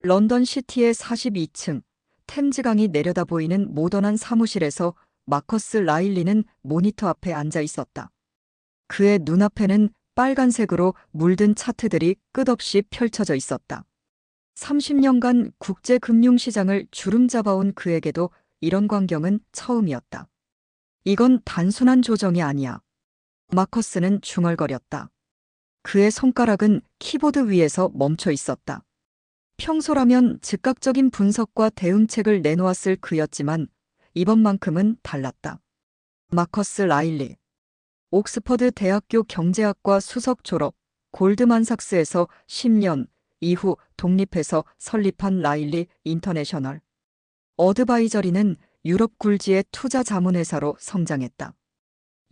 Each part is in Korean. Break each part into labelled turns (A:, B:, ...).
A: 런던 시티의 42층, 템즈강이 내려다 보이는 모던한 사무실에서 마커스 라일리는 모니터 앞에 앉아 있었다. 그의 눈앞에는 빨간색으로 물든 차트들이 끝없이 펼쳐져 있었다. 30년간 국제금융시장을 주름잡아온 그에게도 이런 광경은 처음이었다. 이건 단순한 조정이 아니야. 마커스는 중얼거렸다. 그의 손가락은 키보드 위에서 멈춰 있었다. 평소라면 즉각적인 분석과 대응책을 내놓았을 그였지만 이번만큼은 달랐다. 마커스 라일리. 옥스퍼드 대학교 경제학과 수석 졸업, 골드만삭스에서 10년 이후 독립해서 설립한 라일리 인터내셔널. 어드바이저리는 유럽 굴지의 투자 자문회사로 성장했다.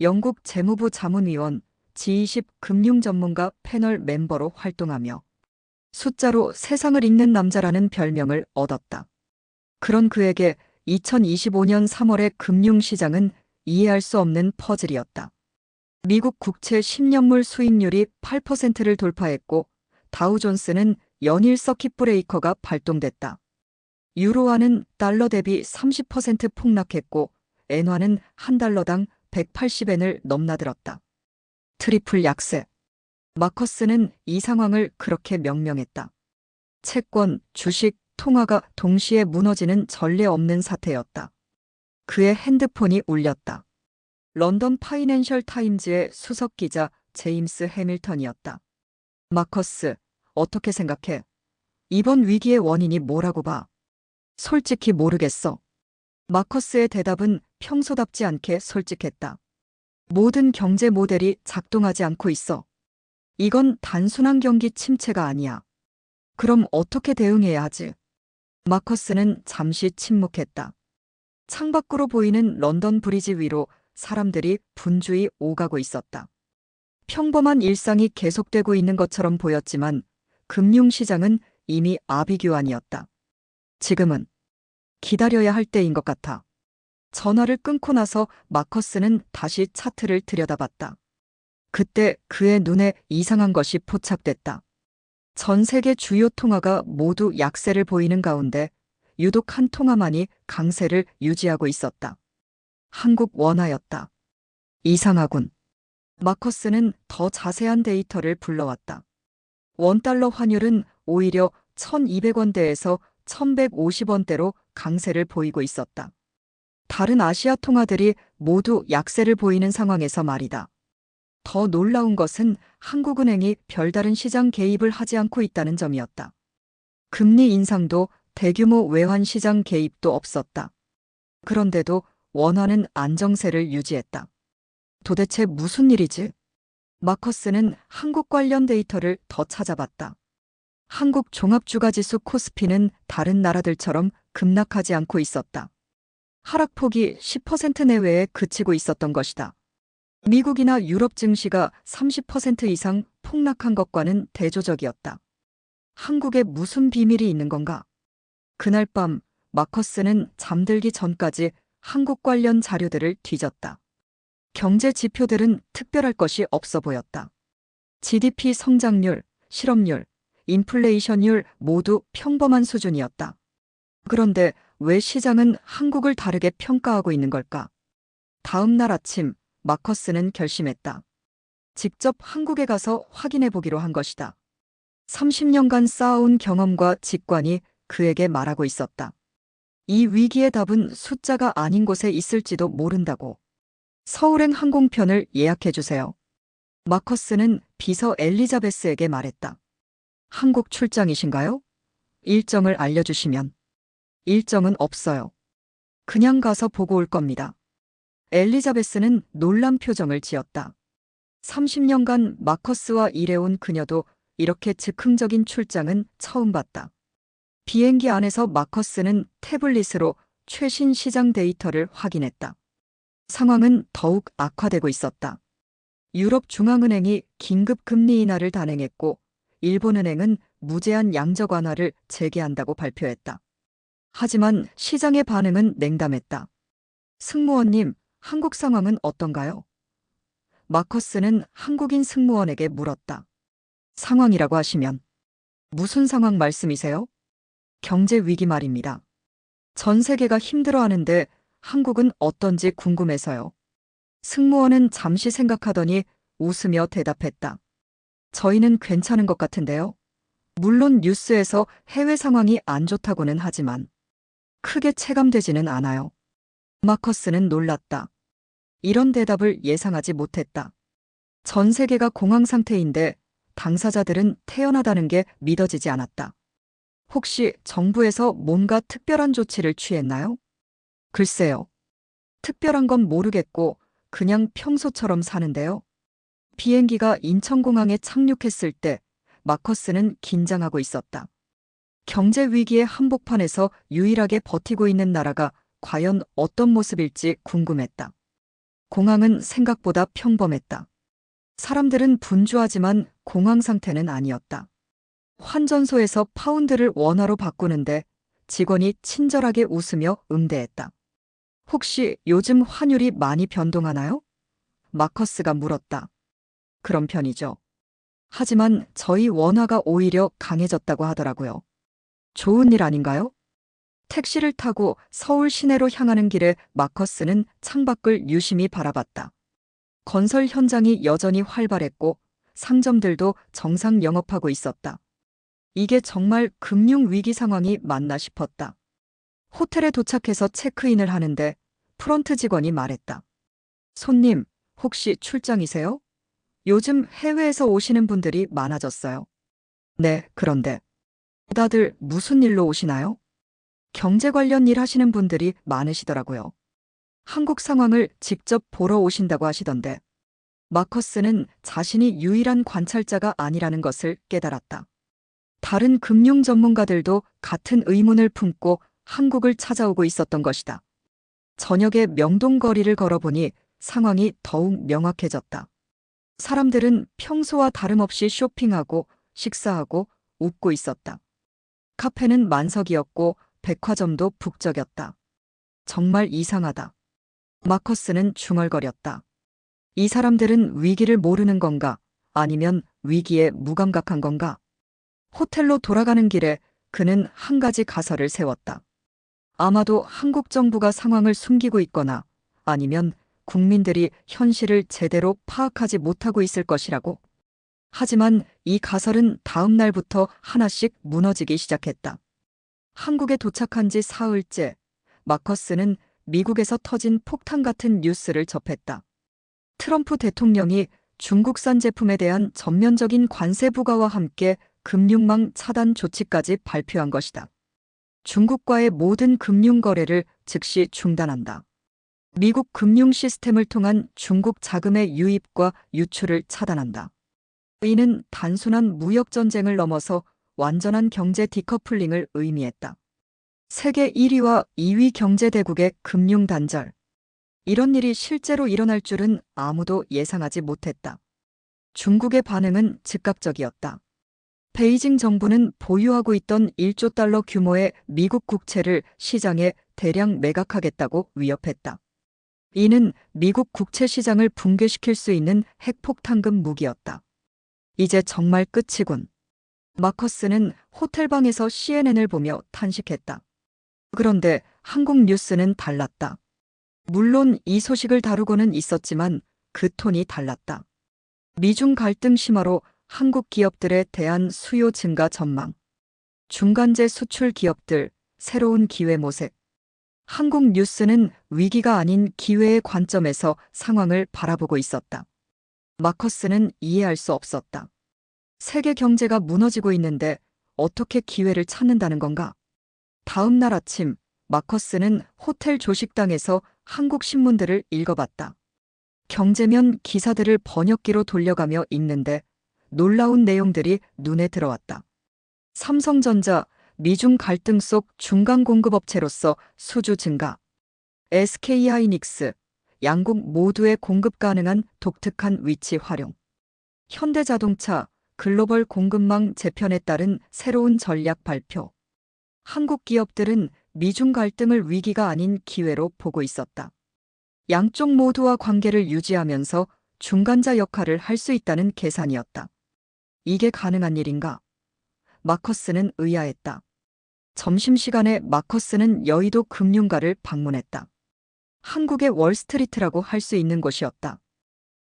A: 영국 재무부 자문위원, G20 금융 전문가 패널 멤버로 활동하며 숫자로 세상을 읽는 남자라는 별명을 얻었다. 그런 그에게 2025년 3월의 금융시장은 이해할 수 없는 퍼즐이었다. 미국 국채 10년물 수익률이 8%를 돌파했고 다우존스는 연일 서킷 브레이커가 발동됐다. 유로화는 달러 대비 30% 폭락했고 엔화는 한 달러당 180엔을 넘나들었다. 트리플 약세. 마커스는 이 상황을 그렇게 명명했다. 채권, 주식, 통화가 동시에 무너지는 전례 없는 사태였다. 그의 핸드폰이 울렸다. 런던 파이낸셜 타임즈의 수석 기자 제임스 해밀턴이었다. 마커스, 어떻게 생각해? 이번 위기의 원인이 뭐라고 봐? 솔직히 모르겠어. 마커스의 대답은 평소답지 않게 솔직했다. 모든 경제 모델이 작동하지 않고 있어. 이건 단순한 경기 침체가 아니야. 그럼 어떻게 대응해야 하지? 마커스는 잠시 침묵했다. 창밖으로 보이는 런던 브리지 위로 사람들이 분주히 오가고 있었다. 평범한 일상이 계속되고 있는 것처럼 보였지만 금융시장은 이미 아비규환이었다. 지금은 기다려야 할 때인 것 같아. 전화를 끊고 나서 마커스는 다시 차트를 들여다봤다. 그때 그의 눈에 이상한 것이 포착됐다. 전 세계 주요 통화가 모두 약세를 보이는 가운데 유독 한 통화만이 강세를 유지하고 있었다. 한국 원화였다. 이상하군. 마커스는 더 자세한 데이터를 불러왔다. 원달러 환율은 오히려 1200원대에서 1150원대로 강세를 보이고 있었다. 다른 아시아 통화들이 모두 약세를 보이는 상황에서 말이다. 더 놀라운 것은 한국은행이 별다른 시장 개입을 하지 않고 있다는 점이었다. 금리 인상도 대규모 외환 시장 개입도 없었다. 그런데도 원화는 안정세를 유지했다. 도대체 무슨 일이지? 마커스는 한국 관련 데이터를 더 찾아봤다. 한국 종합주가지수 코스피는 다른 나라들처럼 급락하지 않고 있었다. 하락폭이 10% 내외에 그치고 있었던 것이다. 미국이나 유럽 증시가 30% 이상 폭락한 것과는 대조적이었다. 한국에 무슨 비밀이 있는 건가? 그날 밤 마커스는 잠들기 전까지 한국 관련 자료들을 뒤졌다. 경제 지표들은 특별할 것이 없어 보였다. GDP 성장률, 실업률, 인플레이션율 모두 평범한 수준이었다. 그런데 왜 시장은 한국을 다르게 평가하고 있는 걸까? 다음 날 아침 마커스는 결심했다. 직접 한국에 가서 확인해 보기로 한 것이다. 30년간 쌓아온 경험과 직관이 그에게 말하고 있었다. 이 위기의 답은 숫자가 아닌 곳에 있을지도 모른다고. 서울행 항공편을 예약해 주세요. 마커스는 비서 엘리자베스에게 말했다. 한국 출장이신가요? 일정을 알려주시면. 일정은 없어요. 그냥 가서 보고 올 겁니다. 엘리자베스는 놀란 표정을 지었다. 30년간 마커스와 일해온 그녀도 이렇게 즉흥적인 출장은 처음 봤다. 비행기 안에서 마커스는 태블릿으로 최신 시장 데이터를 확인했다. 상황은 더욱 악화되고 있었다. 유럽 중앙은행이 긴급 금리 인하를 단행했고 일본은행은 무제한 양적 완화를 재개한다고 발표했다. 하지만 시장의 반응은 냉담했다. 승무원님, 한국 상황은 어떤가요? 마커스는 한국인 승무원에게 물었다. 상황이라고 하시면 무슨 상황 말씀이세요? 경제 위기 말입니다. 전 세계가 힘들어하는데 한국은 어떤지 궁금해서요. 승무원은 잠시 생각하더니 웃으며 대답했다. 저희는 괜찮은 것 같은데요. 물론 뉴스에서 해외 상황이 안 좋다고는 하지만 크게 체감되지는 않아요. 마커스는 놀랐다. 이런 대답을 예상하지 못했다. 전 세계가 공황 상태인데 당사자들은 태연하다는 게 믿어지지 않았다. 혹시 정부에서 뭔가 특별한 조치를 취했나요? 글쎄요. 특별한 건 모르겠고 그냥 평소처럼 사는데요. 비행기가 인천공항에 착륙했을 때 마커스는 긴장하고 있었다. 경제 위기의 한복판에서 유일하게 버티고 있는 나라가 과연 어떤 모습일지 궁금했다. 공항은 생각보다 평범했다. 사람들은 분주하지만 공황 상태는 아니었다. 환전소에서 파운드를 원화로 바꾸는데 직원이 친절하게 웃으며 응대했다. 혹시 요즘 환율이 많이 변동하나요? 마커스가 물었다. 그런 편이죠. 하지만 저희 원화가 오히려 강해졌다고 하더라고요. 좋은 일 아닌가요? 택시를 타고 서울 시내로 향하는 길에 마커스는 창밖을 유심히 바라봤다. 건설 현장이 여전히 활발했고 상점들도 정상 영업하고 있었다. 이게 정말 금융 위기 상황이 맞나 싶었다. 호텔에 도착해서 체크인을 하는데 프런트 직원이 말했다. 손님, 혹시 출장이세요? 요즘 해외에서 오시는 분들이 많아졌어요. 네, 그런데 다들 무슨 일로 오시나요? 경제 관련 일 하시는 분들이 많으시더라고요. 한국 상황을 직접 보러 오신다고 하시던데 마커스는 자신이 유일한 관찰자가 아니라는 것을 깨달았다. 다른 금융 전문가들도 같은 의문을 품고 한국을 찾아오고 있었던 것이다. 저녁에 명동거리를 걸어보니 상황이 더욱 명확해졌다. 사람들은 평소와 다름없이 쇼핑하고 식사하고 웃고 있었다. 카페는 만석이었고 백화점도 북적였다. 정말 이상하다. 마커스는 중얼거렸다. 이 사람들은 위기를 모르는 건가? 아니면 위기에 무감각한 건가? 호텔로 돌아가는 길에 그는 한 가지 가설을 세웠다. 아마도 한국 정부가 상황을 숨기고 있거나 아니면 국민들이 현실을 제대로 파악하지 못하고 있을 것이라고. 하지만 이 가설은 다음 날부터 하나씩 무너지기 시작했다. 한국에 도착한 지 사흘째, 마커스는 미국에서 터진 폭탄 같은 뉴스를 접했다. 트럼프 대통령이 중국산 제품에 대한 전면적인 관세 부과와 함께 금융망 차단 조치까지 발표한 것이다. 중국과의 모든 금융 거래를 즉시 중단한다. 미국 금융 시스템을 통한 중국 자금의 유입과 유출을 차단한다. 이는 단순한 무역 전쟁을 넘어서 완전한 경제 디커플링을 의미했다. 세계 1위와 2위 경제 대국의 금융 단절. 이런 일이 실제로 일어날 줄은 아무도 예상하지 못했다. 중국의 반응은 즉각적이었다. 베이징 정부는 보유하고 있던 1조 달러 규모의 미국 국채를 시장에 대량 매각하겠다고 위협했다. 이는 미국 국채 시장을 붕괴시킬 수 있는 핵폭탄급 무기였다. 이제 정말 끝이군. 마커스는 호텔방에서 CNN을 보며 탄식했다. 그런데 한국 뉴스는 달랐다. 물론 이 소식을 다루고는 있었지만 그 톤이 달랐다. 미중 갈등 심화로 한국 기업들에 대한 수요 증가 전망. 중간재 수출 기업들, 새로운 기회 모색. 한국 뉴스는 위기가 아닌 기회의 관점에서 상황을 바라보고 있었다. 마커스는 이해할 수 없었다. 세계 경제가 무너지고 있는데 어떻게 기회를 찾는다는 건가? 다음 날 아침, 마커스는 호텔 조식당에서 한국 신문들을 읽어봤다. 경제면 기사들을 번역기로 돌려가며 읽는데 놀라운 내용들이 눈에 들어왔다. 삼성전자, 미중 갈등 속 중간 공급업체로서 수주 증가. SK하이닉스, 양국 모두에 공급 가능한 독특한 위치 활용. 현대자동차, 글로벌 공급망 재편에 따른 새로운 전략 발표. 한국 기업들은 미중 갈등을 위기가 아닌 기회로 보고 있었다. 양쪽 모두와 관계를 유지하면서 중간자 역할을 할 수 있다는 계산이었다. 이게 가능한 일인가? 마커스는 의아했다. 점심시간에 마커스는 여의도 금융가를 방문했다. 한국의 월스트리트라고 할 수 있는 곳이었다.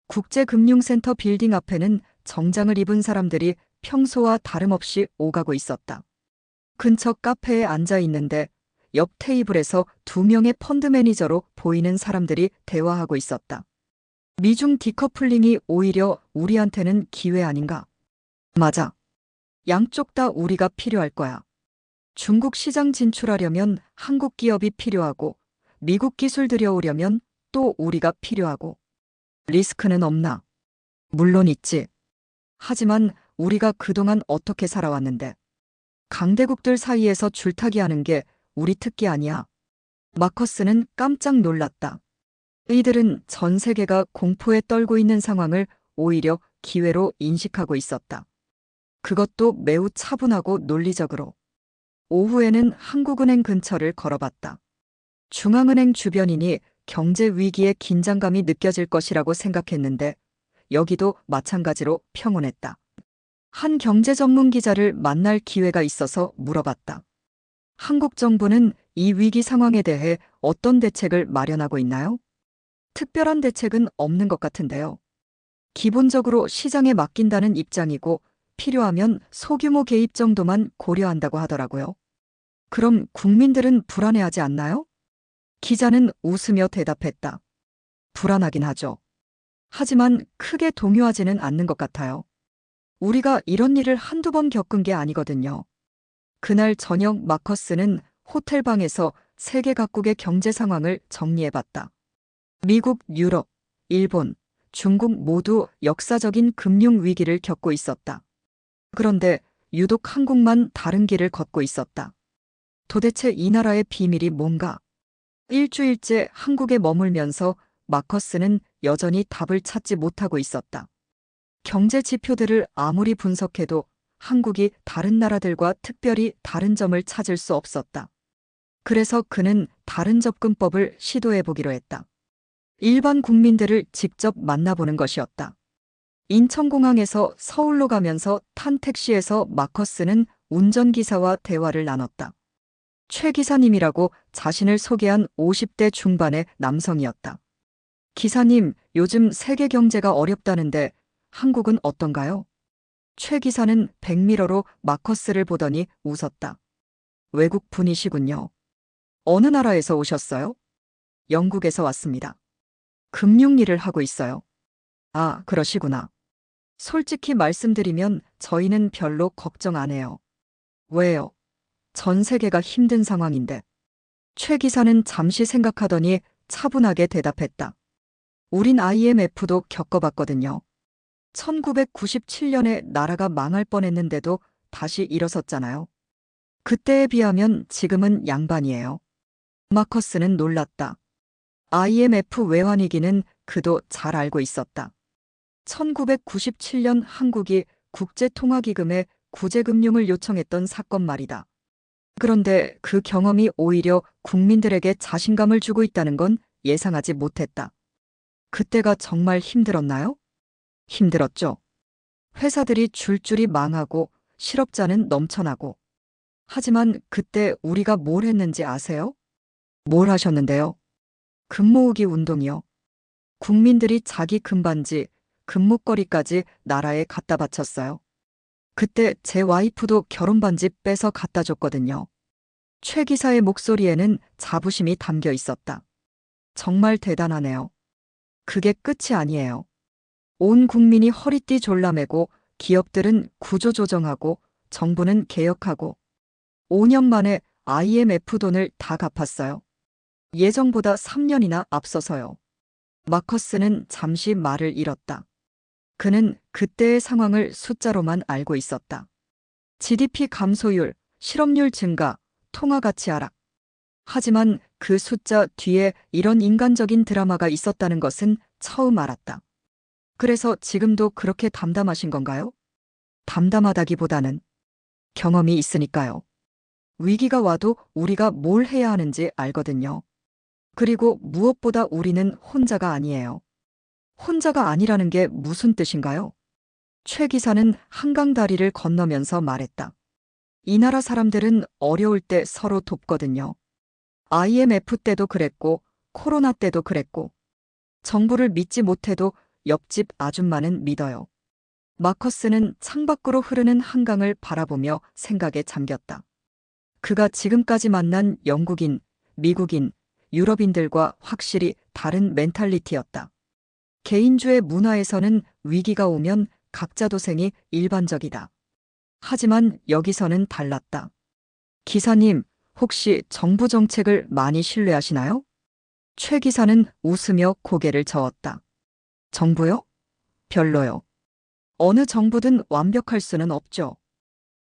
A: 국제금융센터 빌딩 앞에는 정장을 입은 사람들이 평소와 다름없이 오가고 있었다. 근처 카페에 앉아 있는데 옆 테이블에서 2명의 펀드 매니저로 보이는 사람들이 대화하고 있었다. 미중 디커플링이 오히려 우리한테는 기회 아닌가? 맞아. 양쪽 다 우리가 필요할 거야. 중국 시장 진출하려면 한국 기업이 필요하고 미국 기술 들여오려면 또 우리가 필요하고. 리스크는 없나? 물론 있지. 하지만 우리가 그동안 어떻게 살아왔는데. 강대국들 사이에서 줄타기 하는 게 우리 특기 아니야. 마커스는 깜짝 놀랐다. 이들은 전 세계가 공포에 떨고 있는 상황을 오히려 기회로 인식하고 있었다. 그것도 매우 차분하고 논리적으로. 오후에는 한국은행 근처를 걸어봤다. 중앙은행 주변이니 경제 위기의 긴장감이 느껴질 것이라고 생각했는데 여기도 마찬가지로 평온했다. 한 경제 전문 기자를 만날 기회가 있어서 물어봤다. 한국 정부는 이 위기 상황에 대해 어떤 대책을 마련하고 있나요? 특별한 대책은 없는 것 같은데요. 기본적으로 시장에 맡긴다는 입장이고 필요하면 소규모 개입 정도만 고려한다고 하더라고요. 그럼 국민들은 불안해하지 않나요? 기자는 웃으며 대답했다. 불안하긴 하죠. 하지만 크게 동요하지는 않는 것 같아요. 우리가 이런 일을 한두 번 겪은 게 아니거든요. 그날 저녁 마커스는 호텔방에서 세계 각국의 경제 상황을 정리해봤다. 미국, 유럽, 일본, 중국 모두 역사적인 금융 위기를 겪고 있었다. 그런데 유독 한국만 다른 길을 걷고 있었다. 도대체 이 나라의 비밀이 뭔가? 일주일째 한국에 머물면서 마커스는 여전히 답을 찾지 못하고 있었다. 경제 지표들을 아무리 분석해도 한국이 다른 나라들과 특별히 다른 점을 찾을 수 없었다. 그래서 그는 다른 접근법을 시도해보기로 했다. 일반 국민들을 직접 만나보는 것이었다. 인천공항에서 서울로 가면서 탄 택시에서 마커스는 운전기사와 대화를 나눴다. 최 기사님이라고 자신을 소개한 50대 중반의 남성이었다. 기사님, 요즘 세계 경제가 어렵다는데 한국은 어떤가요? 최 기사는 백미러로 마커스를 보더니 웃었다. 외국 분이시군요. 어느 나라에서 오셨어요? 영국에서 왔습니다. 금융 일을 하고 있어요. 아, 그러시구나. 솔직히 말씀드리면 저희는 별로 걱정 안 해요. 왜요? 전 세계가 힘든 상황인데. 최 기사는 잠시 생각하더니 차분하게 대답했다. 우린 IMF도 겪어봤거든요. 1997년에 나라가 망할 뻔했는데도 다시 일어섰잖아요. 그때에 비하면 지금은 양반이에요. 마커스는 놀랐다. IMF 외환위기는 그도 잘 알고 있었다. 1997년 한국이 국제통화기금에 구제금융을 요청했던 사건 말이다. 그런데 그 경험이 오히려 국민들에게 자신감을 주고 있다는 건 예상하지 못했다. 그때가 정말 힘들었나요? 힘들었죠. 회사들이 줄줄이 망하고 실업자는 넘쳐나고. 하지만 그때 우리가 뭘 했는지 아세요? 뭘 하셨는데요? 금 모으기 운동이요. 국민들이 자기 금반지, 금목걸이까지 나라에 갖다 바쳤어요. 그때 제 와이프도 결혼반지 빼서 갖다 줬거든요. 최 기사의 목소리에는 자부심이 담겨 있었다. 정말 대단하네요. 그게 끝이 아니에요. 온 국민이 허리띠 졸라매고 기업들은 구조조정하고 정부는 개혁하고 5년 만에 IMF 돈을 다 갚았어요. 예정보다 3년이나 앞서서요. 마커스는 잠시 말을 잃었다. 그는 그때의 상황을 숫자로만 알고 있었다. GDP 감소율, 실업률 증가, 통화 가치 하락. 하지만 그 숫자 뒤에 이런 인간적인 드라마가 있었다는 것은 처음 알았다. 그래서 지금도 그렇게 담담하신 건가요? 담담하다기보다는 경험이 있으니까요. 위기가 와도 우리가 뭘 해야 하는지 알거든요. 그리고 무엇보다 우리는 혼자가 아니에요. 혼자가 아니라는 게 무슨 뜻인가요? 최 기사는 한강 다리를 건너면서 말했다. 이 나라 사람들은 어려울 때 서로 돕거든요. IMF 때도 그랬고, 코로나 때도 그랬고, 정부를 믿지 못해도 옆집 아줌마는 믿어요. 마커스는 창밖으로 흐르는 한강을 바라보며 생각에 잠겼다. 그가 지금까지 만난 영국인, 미국인, 유럽인들과 확실히 다른 멘탈리티였다. 개인주의 문화에서는 위기가 오면 각자 도생이 일반적이다. 하지만 여기서는 달랐다. 기사님, 혹시 정부 정책을 많이 신뢰하시나요? 최 기사는 웃으며 고개를 저었다. 정부요? 별로요. 어느 정부든 완벽할 수는 없죠.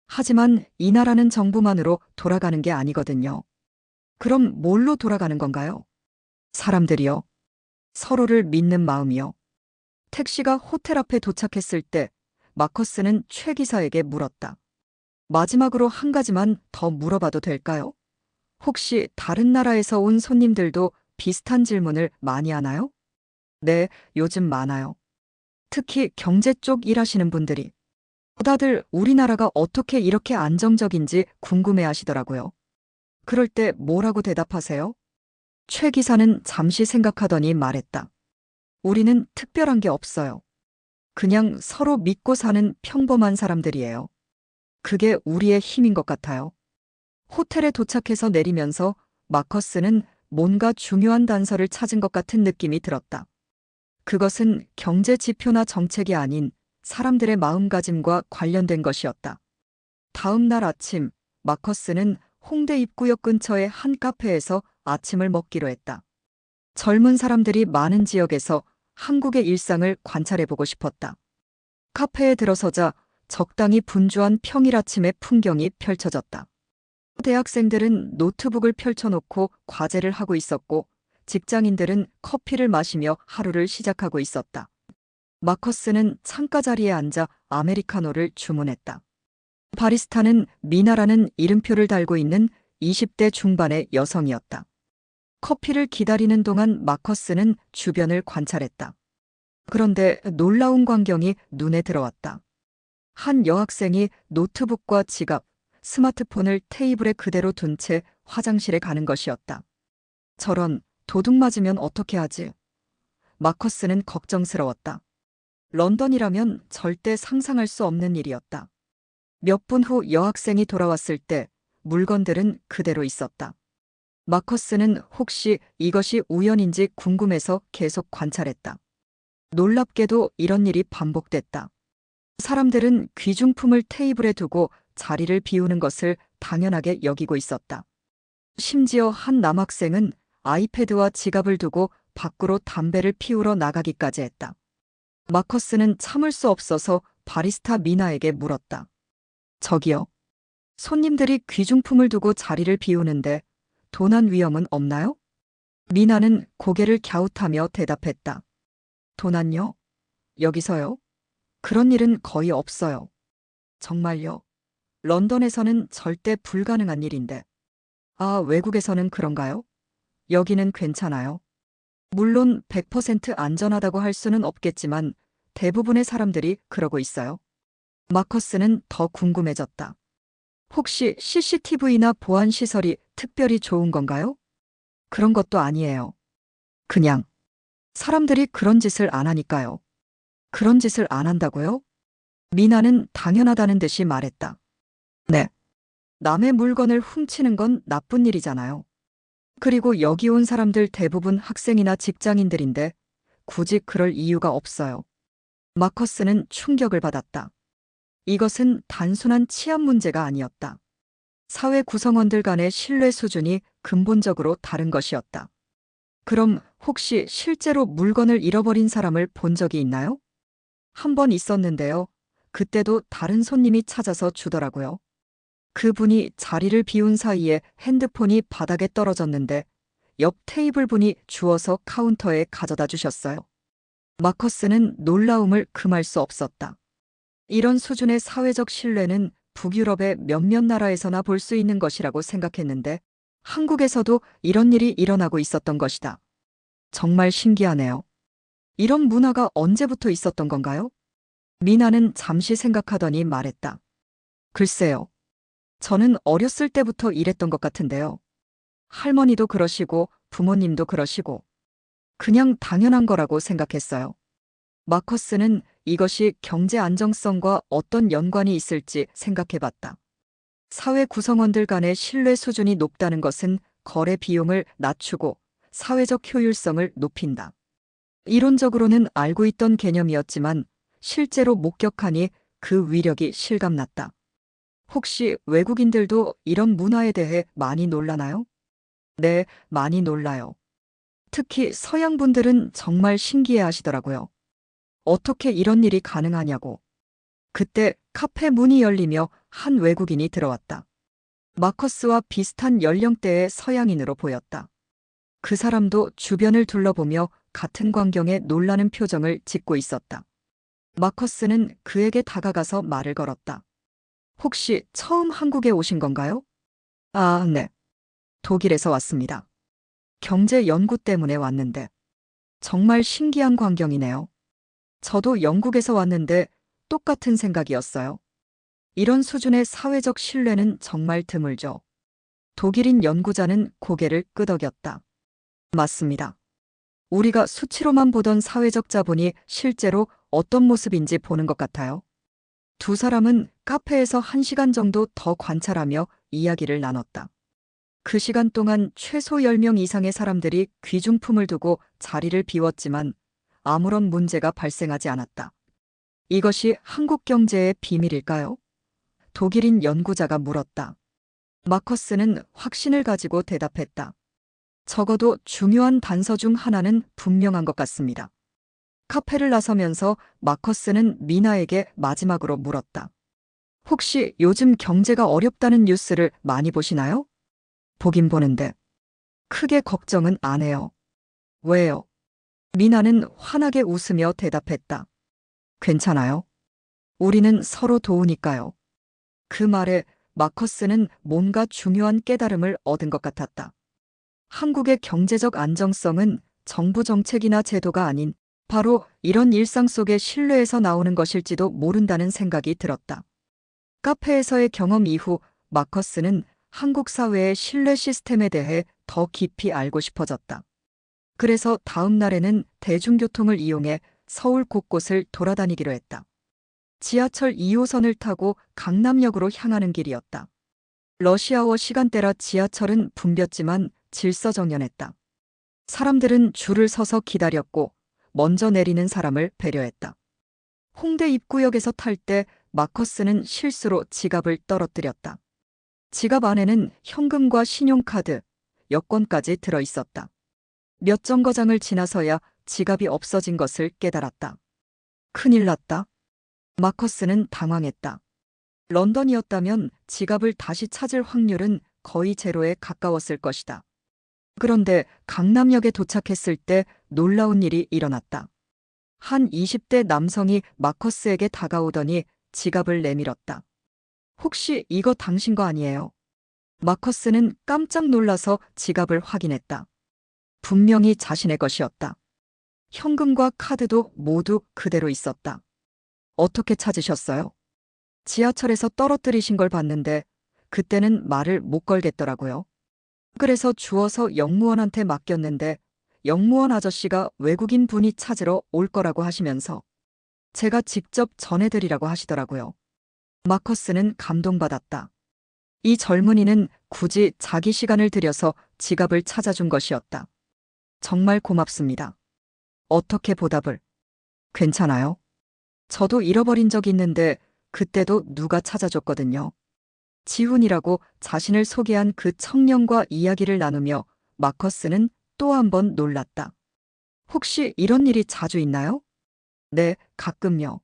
A: 하지만 이 나라는 정부만으로 돌아가는 게 아니거든요. 그럼 뭘로 돌아가는 건가요? 사람들이요. 서로를 믿는 마음이요. 택시가 호텔 앞에 도착했을 때 마커스는 최 기사에게 물었다. 마지막으로 한 가지만 더 물어봐도 될까요? 혹시 다른 나라에서 온 손님들도 비슷한 질문을 많이 하나요? 네, 요즘 많아요. 특히 경제 쪽 일하시는 분들이. 다들 우리나라가 어떻게 이렇게 안정적인지 궁금해 하시더라고요. 그럴 때 뭐라고 대답하세요? 최 기사는 잠시 생각하더니 말했다. 우리는 특별한 게 없어요. 그냥 서로 믿고 사는 평범한 사람들이에요. 그게 우리의 힘인 것 같아요. 호텔에 도착해서 내리면서 마커스는 뭔가 중요한 단서를 찾은 것 같은 느낌이 들었다. 그것은 경제 지표나 정책이 아닌 사람들의 마음가짐과 관련된 것이었다. 다음 날 아침, 마커스는 홍대 입구역 근처의 한 카페에서 아침을 먹기로 했다. 젊은 사람들이 많은 지역에서 한국의 일상을 관찰해보고 싶었다. 카페에 들어서자 적당히 분주한 평일 아침의 풍경이 펼쳐졌다. 대학생들은 노트북을 펼쳐놓고 과제를 하고 있었고, 직장인들은 커피를 마시며 하루를 시작하고 있었다. 마커스는 창가 자리에 앉아 아메리카노를 주문했다. 바리스타는 미나라는 이름표를 달고 있는 20대 중반의 여성이었다. 커피를 기다리는 동안 마커스는 주변을 관찰했다. 그런데 놀라운 광경이 눈에 들어왔다. 한 여학생이 노트북과 지갑, 스마트폰을 테이블에 그대로 둔 채 화장실에 가는 것이었다. 저런, 도둑 맞으면 어떻게 하지? 마커스는 걱정스러웠다. 런던이라면 절대 상상할 수 없는 일이었다. 몇 분 후 여학생이 돌아왔을 때 물건들은 그대로 있었다. 마커스는 혹시 이것이 우연인지 궁금해서 계속 관찰했다. 놀랍게도 이런 일이 반복됐다. 사람들은 귀중품을 테이블에 두고 자리를 비우는 것을 당연하게 여기고 있었다. 심지어 한 남학생은 아이패드와 지갑을 두고 밖으로 담배를 피우러 나가기까지 했다. 마커스는 참을 수 없어서 바리스타 미나에게 물었다. 저기요. 손님들이 귀중품을 두고 자리를 비우는데 도난 위험은 없나요? 미나는 고개를 갸웃하며 대답했다. 도난요? 여기서요? 그런 일은 거의 없어요. 정말요? 런던에서는 절대 불가능한 일인데. 아, 외국에서는 그런가요? 여기는 괜찮아요. 물론 100% 안전하다고 할 수는 없겠지만 대부분의 사람들이 그러고 있어요. 마커스는 더 궁금해졌다. 혹시 CCTV나 보안 시설이 특별히 좋은 건가요? 그런 것도 아니에요. 그냥 사람들이 그런 짓을 안 하니까요. 그런 짓을 안 한다고요? 미나는 당연하다는 듯이 말했다. 네. 남의 물건을 훔치는 건 나쁜 일이잖아요. 그리고 여기 온 사람들 대부분 학생이나 직장인들인데 굳이 그럴 이유가 없어요. 마커스는 충격을 받았다. 이것은 단순한 치안 문제가 아니었다. 사회 구성원들 간의 신뢰 수준이 근본적으로 다른 것이었다. 그럼 혹시 실제로 물건을 잃어버린 사람을 본 적이 있나요? 한 번 있었는데요. 그때도 다른 손님이 찾아서 주더라고요. 그분이 자리를 비운 사이에 핸드폰이 바닥에 떨어졌는데 옆 테이블 분이 주워서 카운터에 가져다 주셨어요. 마커스는 놀라움을 금할 수 없었다. 이런 수준의 사회적 신뢰는 북유럽의 몇몇 나라에서나 볼 수 있는 것이라고 생각했는데 한국에서도 이런 일이 일어나고 있었던 것이다. 정말 신기하네요. 이런 문화가 언제부터 있었던 건가요? 미나는 잠시 생각하더니 말했다. 글쎄요. 저는 어렸을 때부터 이랬던 것 같은데요. 할머니도 그러시고 부모님도 그러시고 그냥 당연한 거라고 생각했어요. 마커스는 이것이 경제 안정성과 어떤 연관이 있을지 생각해 봤다. 사회 구성원들 간의 신뢰 수준이 높다는 것은 거래 비용을 낮추고 사회적 효율성을 높인다. 이론적으로는 알고 있던 개념이었지만 실제로 목격하니 그 위력이 실감났다. 혹시 외국인들도 이런 문화에 대해 많이 놀라나요? 네, 많이 놀라요. 특히 서양 분들은 정말 신기해 하시더라고요. 어떻게 이런 일이 가능하냐고. 그때 카페 문이 열리며 한 외국인이 들어왔다. 마커스와 비슷한 연령대의 서양인으로 보였다. 그 사람도 주변을 둘러보며 같은 광경에 놀라는 표정을 짓고 있었다. 마커스는 그에게 다가가서 말을 걸었다. 혹시 처음 한국에 오신 건가요? 아, 네. 독일에서 왔습니다. 경제 연구 때문에 왔는데. 정말 신기한 광경이네요. 저도 영국에서 왔는데 똑같은 생각이었어요. 이런 수준의 사회적 신뢰는 정말 드물죠. 독일인 연구자는 고개를 끄덕였다. 맞습니다. 우리가 수치로만 보던 사회적 자본이 실제로 어떤 모습인지 보는 것 같아요. 두 사람은 카페에서 1시간 정도 더 관찰하며 이야기를 나눴다. 그 시간 동안 최소 10명 이상의 사람들이 귀중품을 두고 자리를 비웠지만 아무런 문제가 발생하지 않았다. 이것이 한국 경제의 비밀일까요? 독일인 연구자가 물었다. 마커스는 확신을 가지고 대답했다. 적어도 중요한 단서 중 하나는 분명한 것 같습니다. 카페를 나서면서 마커스는 미나에게 마지막으로 물었다. 혹시 요즘 경제가 어렵다는 뉴스를 많이 보시나요? 보긴 보는데 크게 걱정은 안 해요. 왜요? 미나는 환하게 웃으며 대답했다. 괜찮아요. 우리는 서로 도우니까요. 그 말에 마커스는 뭔가 중요한 깨달음을 얻은 것 같았다. 한국의 경제적 안정성은 정부 정책이나 제도가 아닌 바로 이런 일상 속의 신뢰에서 나오는 것일지도 모른다는 생각이 들었다. 카페에서의 경험 이후 마커스는 한국 사회의 신뢰 시스템에 대해 더 깊이 알고 싶어졌다. 그래서 다음 날에는 대중교통을 이용해 서울 곳곳을 돌아다니기로 했다. 지하철 2호선을 타고 강남역으로 향하는 길이었다. 러시아워 시간대라 지하철은 붐볐지만 질서정연했다. 사람들은 줄을 서서 기다렸고 먼저 내리는 사람을 배려했다. 홍대 입구역에서 탈 때 마커스는 실수로 지갑을 떨어뜨렸다. 지갑 안에는 현금과 신용카드, 여권까지 들어 있었다. 몇 정거장을 지나서야 지갑이 없어진 것을 깨달았다. 큰일 났다. 마커스는 당황했다. 런던이었다면 지갑을 다시 찾을 확률은 거의 제로에 가까웠을 것이다. 그런데 강남역에 도착했을 때 놀라운 일이 일어났다. 한 20대 남성이 마커스에게 다가오더니 지갑을 내밀었다. 혹시 이거 당신 거 아니에요? 마커스는 깜짝 놀라서 지갑을 확인했다. 분명히 자신의 것이었다. 현금과 카드도 모두 그대로 있었다. 어떻게 찾으셨어요? 지하철에서 떨어뜨리신 걸 봤는데 그때는 말을 못 걸겠더라고요. 그래서 주워서 영무원한테 맡겼는데 영무원 아저씨가 외국인 분이 찾으러 올 거라고 하시면서 제가 직접 전해드리라고 하시더라고요. 마커스는 감동받았다. 이 젊은이는 굳이 자기 시간을 들여서 지갑을 찾아준 것이었다. 정말 고맙습니다. 어떻게 보답을? 괜찮아요. 저도 잃어버린 적 있는데 그때도 누가 찾아줬거든요. 지훈이라고 자신을 소개한 그 청년과 이야기를 나누며 마커스는 또 한 번 놀랐다. 혹시 이런 일이 자주 있나요? 네, 가끔요.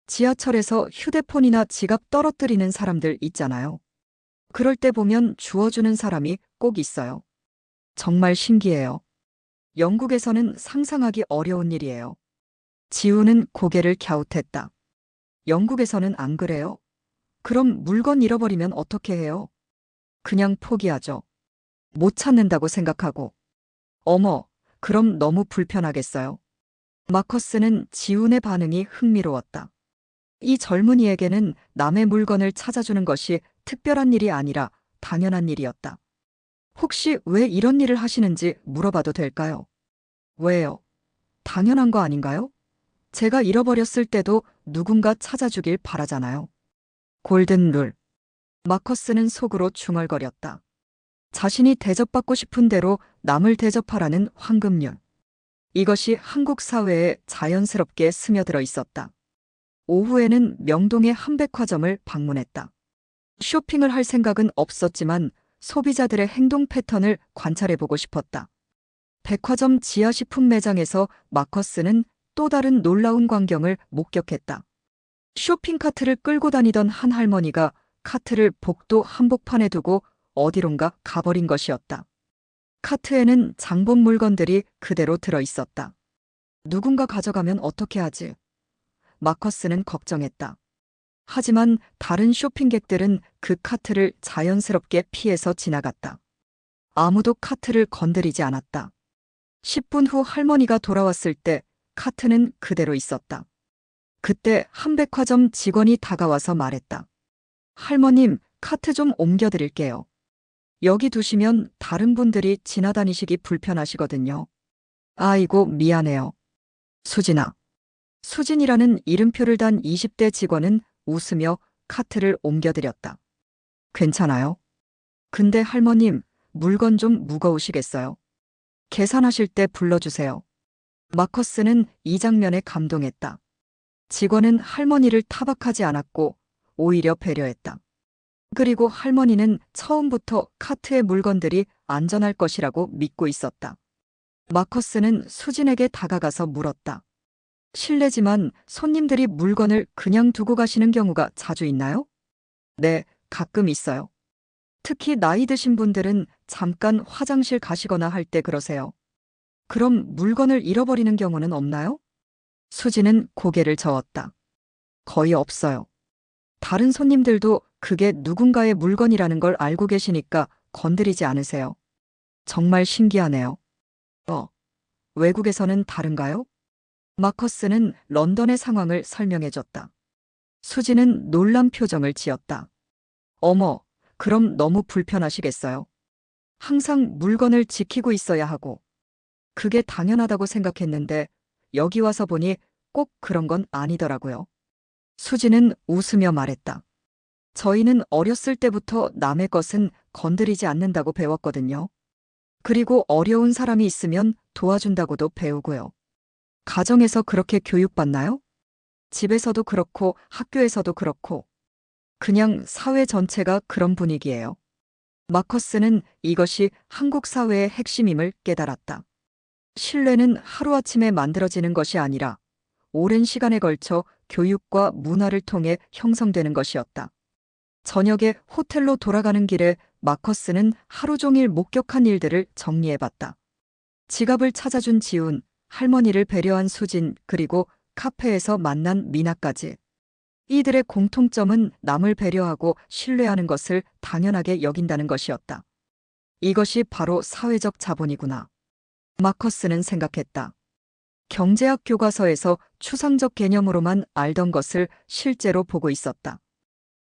A: 지하철에서 휴대폰이나 지갑 떨어뜨리는 사람들 있잖아요. 그럴 때 보면 주워주는 사람이 꼭 있어요. 정말 신기해요. 영국에서는 상상하기 어려운 일이에요. 지우는 고개를 갸웃했다. 영국에서는 안 그래요? 그럼 물건 잃어버리면 어떻게 해요? 그냥 포기하죠. 못 찾는다고 생각하고. 어머, 그럼 너무 불편하겠어요. 마커스는 지훈의 반응이 흥미로웠다. 이 젊은이에게는 남의 물건을 찾아주는 것이 특별한 일이 아니라 당연한 일이었다. 혹시 왜 이런 일을 하시는지 물어봐도 될까요? 왜요? 당연한 거 아닌가요? 제가 잃어버렸을 때도 누군가 찾아주길 바라잖아요. 골든 룰. 마커스는 속으로 중얼거렸다. 자신이 대접받고 싶은 대로 남을 대접하라는 황금률. 이것이 한국 사회에 자연스럽게 스며들어 있었다. 오후에는 명동의 한 백화점을 방문했다. 쇼핑을 할 생각은 없었지만 소비자들의 행동 패턴을 관찰해보고 싶었다. 백화점 지하식품 매장에서 마커스는 또 다른 놀라운 광경을 목격했다. 쇼핑카트를 끌고 다니던 한 할머니가 카트를 복도 한복판에 두고 어디론가 가버린 것이었다. 카트에는 장본 물건들이 그대로 들어 있었다. 누군가 가져가면 어떻게 하지? 마커스는 걱정했다. 하지만 다른 쇼핑객들은 그 카트를 자연스럽게 피해서 지나갔다. 아무도 카트를 건드리지 않았다. 10분 후 할머니가 돌아왔을 때 카트는 그대로 있었다. 그때 한 백화점 직원이 다가와서 말했다. 할머님, 카트 좀 옮겨드릴게요. 여기 두시면 다른 분들이 지나다니시기 불편하시거든요. 아이고, 미안해요. 수진아. 수진이라는 이름표를 단 20대 직원은 웃으며 카트를 옮겨드렸다. 괜찮아요? 근데 할머님, 물건 좀 무거우시겠어요? 계산하실 때 불러주세요. 마커스는 이 장면에 감동했다. 직원은 할머니를 타박하지 않았고 오히려 배려했다. 그리고 할머니는 처음부터 카트의 물건들이 안전할 것이라고 믿고 있었다. 마커스는 수진에게 다가가서 물었다. 실례지만 손님들이 물건을 그냥 두고 가시는 경우가 자주 있나요? 네, 가끔 있어요. 특히 나이 드신 분들은 잠깐 화장실 가시거나 할 때 그러세요. 그럼 물건을 잃어버리는 경우는 없나요? 수지는 고개를 저었다. 거의 없어요. 다른 손님들도 그게 누군가의 물건이라는 걸 알고 계시니까 건드리지 않으세요. 정말 신기하네요. 외국에서는 다른가요? 마커스는 런던의 상황을 설명해줬다. 수지는 놀란 표정을 지었다. 어머, 그럼 너무 불편하시겠어요? 항상 물건을 지키고 있어야 하고. 그게 당연하다고 생각했는데 여기 와서 보니 꼭 그런 건 아니더라고요. 수지는 웃으며 말했다. 저희는 어렸을 때부터 남의 것은 건드리지 않는다고 배웠거든요. 그리고 어려운 사람이 있으면 도와준다고도 배우고요. 가정에서 그렇게 교육받나요? 집에서도 그렇고 학교에서도 그렇고 그냥 사회 전체가 그런 분위기예요. 마커스는 이것이 한국 사회의 핵심임을 깨달았다. 신뢰는 하루아침에 만들어지는 것이 아니라 오랜 시간에 걸쳐 교육과 문화를 통해 형성되는 것이었다. 저녁에 호텔로 돌아가는 길에 마커스는 하루 종일 목격한 일들을 정리해봤다. 지갑을 찾아준 지훈, 할머니를 배려한 수진, 그리고 카페에서 만난 미나까지. 이들의 공통점은 남을 배려하고 신뢰하는 것을 당연하게 여긴다는 것이었다. 이것이 바로 사회적 자본이구나. 마커스는 생각했다. 경제학 교과서에서 추상적 개념으로만 알던 것을 실제로 보고 있었다.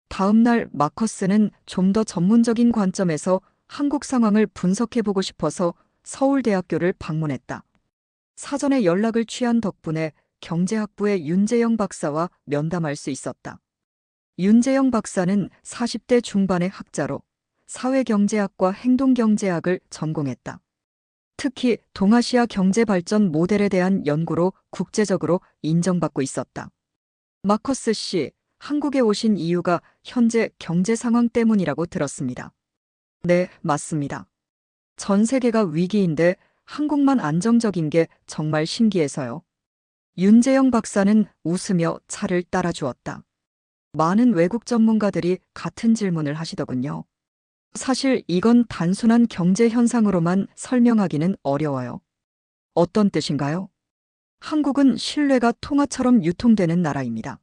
A: 다음 날 마커스는 좀 더 전문적인 관점에서 한국 상황을 분석해보고 싶어서 서울대학교를 방문했다. 사전에 연락을 취한 덕분에 경제학부의 윤재영 박사와 면담할 수 있었다. 윤재영 박사는 40대 중반의 학자로 사회경제학과 행동경제학을 전공했다. 특히 동아시아 경제발전 모델에 대한 연구로 국제적으로 인정받고 있었다. 마커스 씨, 한국에 오신 이유가 현재 경제 상황 때문이라고 들었습니다. 네, 맞습니다. 전 세계가 위기인데 한국만 안정적인 게 정말 신기해서요. 윤재영 박사는 웃으며 차를 따라주었다. 많은 외국 전문가들이 같은 질문을 하시더군요. 사실 이건 단순한 경제 현상으로만 설명하기는 어려워요. 어떤 뜻인가요? 한국은 신뢰가 통화처럼 유통되는 나라입니다.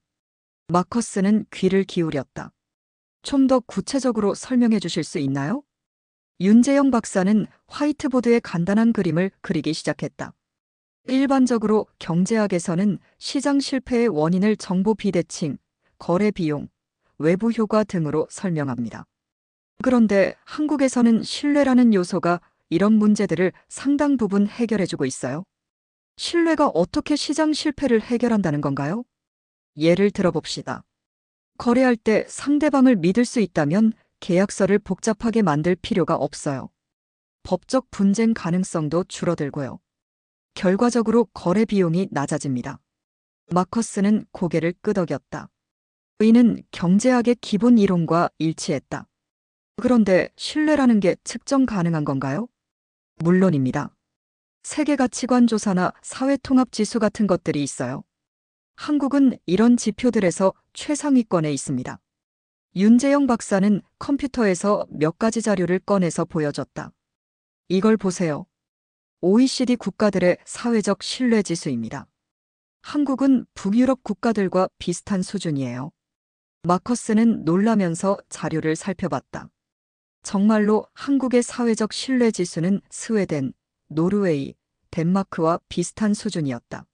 A: 마커스는 귀를 기울였다. 좀 더 구체적으로 설명해 주실 수 있나요? 윤재영 박사는 화이트보드에 간단한 그림을 그리기 시작했다. 일반적으로 경제학에서는 시장 실패의 원인을 정보 비대칭, 거래 비용, 외부 효과 등으로 설명합니다. 그런데 한국에서는 신뢰라는 요소가 이런 문제들을 상당 부분 해결해주고 있어요. 신뢰가 어떻게 시장 실패를 해결한다는 건가요? 예를 들어봅시다. 거래할 때 상대방을 믿을 수 있다면 계약서를 복잡하게 만들 필요가 없어요. 법적 분쟁 가능성도 줄어들고요. 결과적으로 거래 비용이 낮아집니다. 마커스는 고개를 끄덕였다. 이는 경제학의 기본 이론과 일치했다. 그런데 신뢰라는 게 측정 가능한 건가요? 물론입니다. 세계 가치관 조사나 사회통합 지수 같은 것들이 있어요. 한국은 이런 지표들에서 최상위권에 있습니다. 윤재영 박사는 컴퓨터에서 몇 가지 자료를 꺼내서 보여줬다. 이걸 보세요. OECD 국가들의 사회적 신뢰 지수입니다. 한국은 북유럽 국가들과 비슷한 수준이에요. 마커스는 놀라면서 자료를 살펴봤다. 정말로 한국의 사회적 신뢰 지수는 스웨덴, 노르웨이, 덴마크와 비슷한 수준이었다.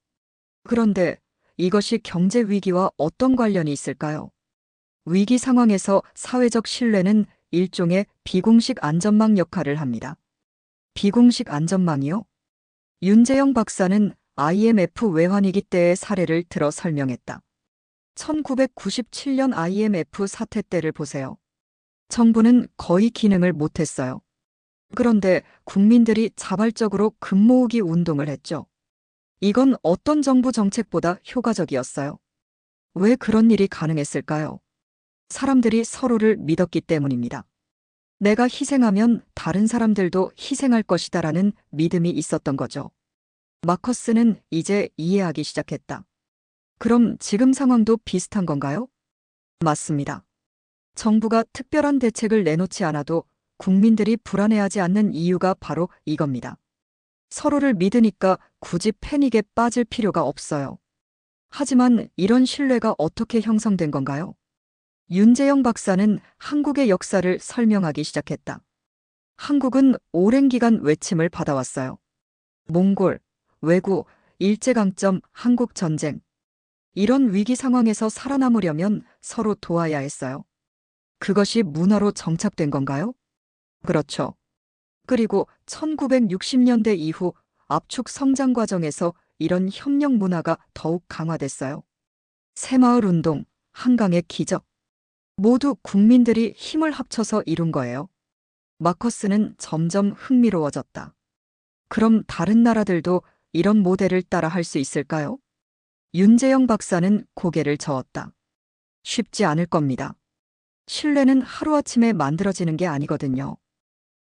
A: 그런데 이것이 경제 위기와 어떤 관련이 있을까요? 위기 상황에서 사회적 신뢰는 일종의 비공식 안전망 역할을 합니다. 비공식 안전망이요? 윤재영 박사는 IMF 외환위기 때의 사례를 들어 설명했다. 1997년 IMF 사태 때를 보세요. 정부는 거의 기능을 못했어요. 그런데 국민들이 자발적으로 금 모으기 운동을 했죠. 이건 어떤 정부 정책보다 효과적이었어요. 왜 그런 일이 가능했을까요? 사람들이 서로를 믿었기 때문입니다. 내가 희생하면 다른 사람들도 희생할 것이다라는 믿음이 있었던 거죠. 마커스는 이제 이해하기 시작했다. 그럼 지금 상황도 비슷한 건가요? 맞습니다. 정부가 특별한 대책을 내놓지 않아도 국민들이 불안해하지 않는 이유가 바로 이겁니다. 서로를 믿으니까 굳이 패닉에 빠질 필요가 없어요. 하지만 이런 신뢰가 어떻게 형성된 건가요? 윤재영 박사는 한국의 역사를 설명하기 시작했다. 한국은 오랜 기간 외침을 받아왔어요. 몽골, 왜구, 일제강점, 한국전쟁. 이런 위기 상황에서 살아남으려면 서로 도와야 했어요. 그것이 문화로 정착된 건가요? 그렇죠. 그리고 1960년대 이후 압축 성장 과정에서 이런 협력 문화가 더욱 강화됐어요. 새마을 운동, 한강의 기적. 모두 국민들이 힘을 합쳐서 이룬 거예요. 마커스는 점점 흥미로워졌다. 그럼 다른 나라들도 이런 모델을 따라 할 수 있을까요? 윤재영 박사는 고개를 저었다. 쉽지 않을 겁니다. 신뢰는 하루아침에 만들어지는 게 아니거든요.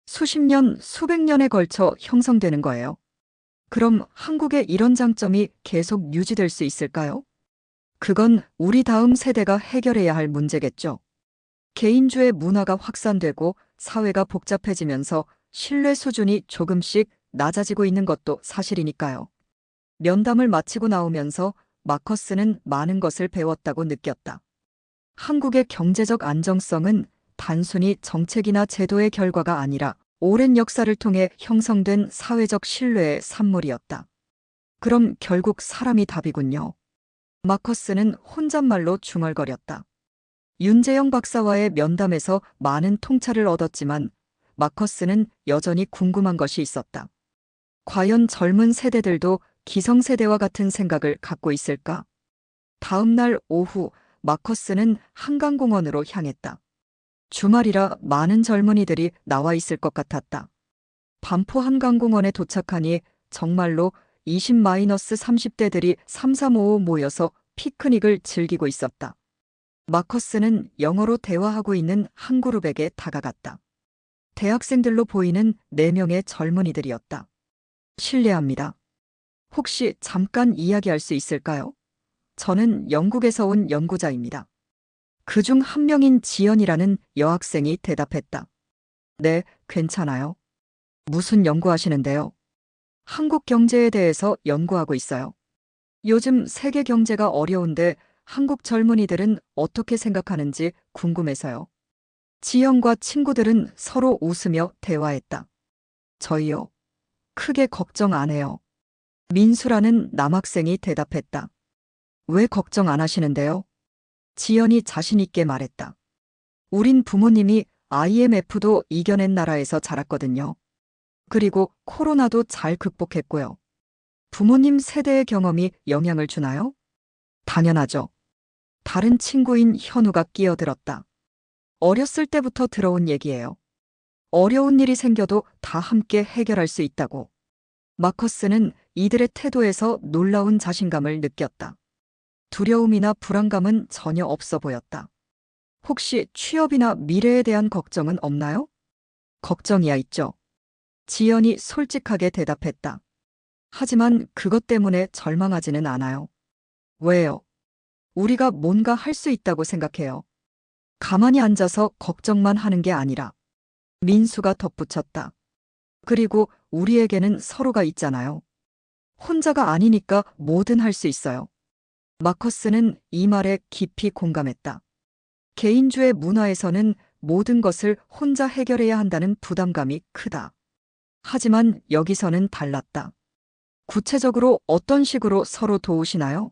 A: 수십 년, 수백 년에 걸쳐 형성되는 거예요. 그럼 한국의 이런 장점이 계속 유지될 수 있을까요? 그건 우리 다음 세대가 해결해야 할 문제겠죠. 개인주의 문화가 확산되고 사회가 복잡해지면서 신뢰 수준이 조금씩 낮아지고 있는 것도 사실이니까요. 면담을 마치고 나오면서 마커스는 많은 것을 배웠다고 느꼈다. 한국의 경제적 안정성은 단순히 정책이나 제도의 결과가 아니라 오랜 역사를 통해 형성된 사회적 신뢰의 산물이었다. 그럼 결국 사람이 답이군요. 마커스는 혼잣말로 중얼거렸다. 윤재영 박사와의 면담에서 많은 통찰을 얻었지만 마커스는 여전히 궁금한 것이 있었다. 과연 젊은 세대들도 기성세대와 같은 생각을 갖고 있을까? 다음 날 오후 마커스는 한강공원으로 향했다. 주말이라 많은 젊은이들이 나와 있을 것 같았다. 반포 한강공원에 도착하니 정말로 20-30대들이 삼삼오오 모여서 피크닉을 즐기고 있었다. 마커스는 영어로 대화하고 있는 한 그룹에게 다가갔다. 대학생들로 보이는 4명의 젊은이들이었다. 실례합니다. 혹시 잠깐 이야기할 수 있을까요? 저는 영국에서 온 연구자입니다. 그중 한 명인 지연이라는 여학생이 대답했다. 네, 괜찮아요. 무슨 연구하시는데요? 한국 경제에 대해서 연구하고 있어요. 요즘 세계 경제가 어려운데 한국 젊은이들은 어떻게 생각하는지 궁금해서요. 지연과 친구들은 서로 웃으며 대화했다. 저희요. 크게 걱정 안 해요. 민수라는 남학생이 대답했다. 왜 걱정 안 하시는데요? 지연이 자신 있게 말했다. 우린 부모님이 IMF도 이겨낸 나라에서 자랐거든요. 그리고 코로나도 잘 극복했고요. 부모님 세대의 경험이 영향을 주나요? 당연하죠. 다른 친구인 현우가 끼어들었다. 어렸을 때부터 들어온 얘기예요. 어려운 일이 생겨도 다 함께 해결할 수 있다고. 마커스는 이들의 태도에서 놀라운 자신감을 느꼈다. 두려움이나 불안감은 전혀 없어 보였다. 혹시 취업이나 미래에 대한 걱정은 없나요? 걱정이야 있죠. 지연이 솔직하게 대답했다. 하지만 그것 때문에 절망하지는 않아요. 왜요? 우리가 뭔가 할 수 있다고 생각해요. 가만히 앉아서 걱정만 하는 게 아니라. 민수가 덧붙였다. 그리고 우리에게는 서로가 있잖아요. 혼자가 아니니까 뭐든 할 수 있어요. 마커스는 이 말에 깊이 공감했다. 개인주의 문화에서는 모든 것을 혼자 해결해야 한다는 부담감이 크다. 하지만 여기서는 달랐다. 구체적으로 어떤 식으로 서로 도우시나요?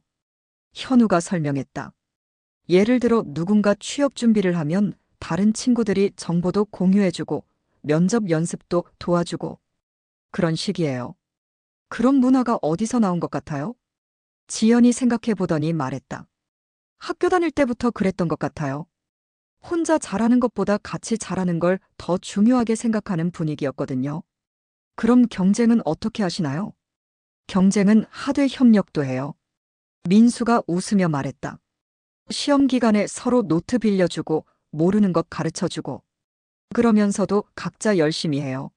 A: 현우가 설명했다. 예를 들어 누군가 취업 준비를 하면 다른 친구들이 정보도 공유해주고 면접 연습도 도와주고 그런 식이에요. 그런 문화가 어디서 나온 것 같아요? 지연이 생각해 보더니 말했다. 학교 다닐 때부터 그랬던 것 같아요. 혼자 잘하는 것보다 같이 잘하는 걸 더 중요하게 생각하는 분위기였거든요. 그럼 경쟁은 어떻게 하시나요? 경쟁은 하되 협력도 해요. 민수가 웃으며 말했다. 시험 기간에 서로 노트 빌려주고 모르는 것 가르쳐주고 그러면서도 각자 열심히 해요.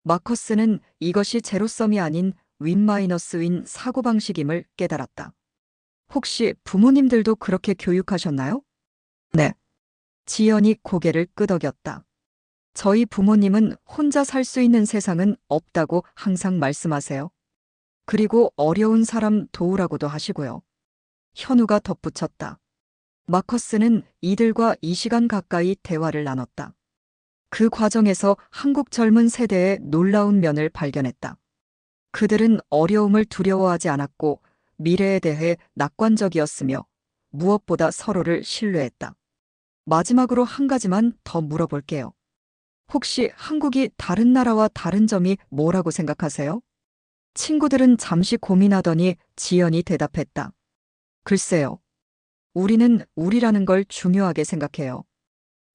A: 마커스는 이것이 제로섬이 아닌 윈 마이너스 윈 사고방식임을 깨달았다. 혹시 부모님들도 그렇게 교육하셨나요? 네. 지연이 고개를 끄덕였다. 저희 부모님은 혼자 살 수 있는 세상은 없다고 항상 말씀하세요. 그리고 어려운 사람 도우라고도 하시고요. 현우가 덧붙였다. 마커스는 이들과 2시간 가까이 대화를 나눴다. 그 과정에서 한국 젊은 세대의 놀라운 면을 발견했다. 그들은 어려움을 두려워하지 않았고 미래에 대해 낙관적이었으며 무엇보다 서로를 신뢰했다. 마지막으로 한 가지만 더 물어볼게요. 혹시 한국이 다른 나라와 다른 점이 뭐라고 생각하세요? 친구들은 잠시 고민하더니 지연이 대답했다. 글쎄요. 우리는 우리라는 걸 중요하게 생각해요.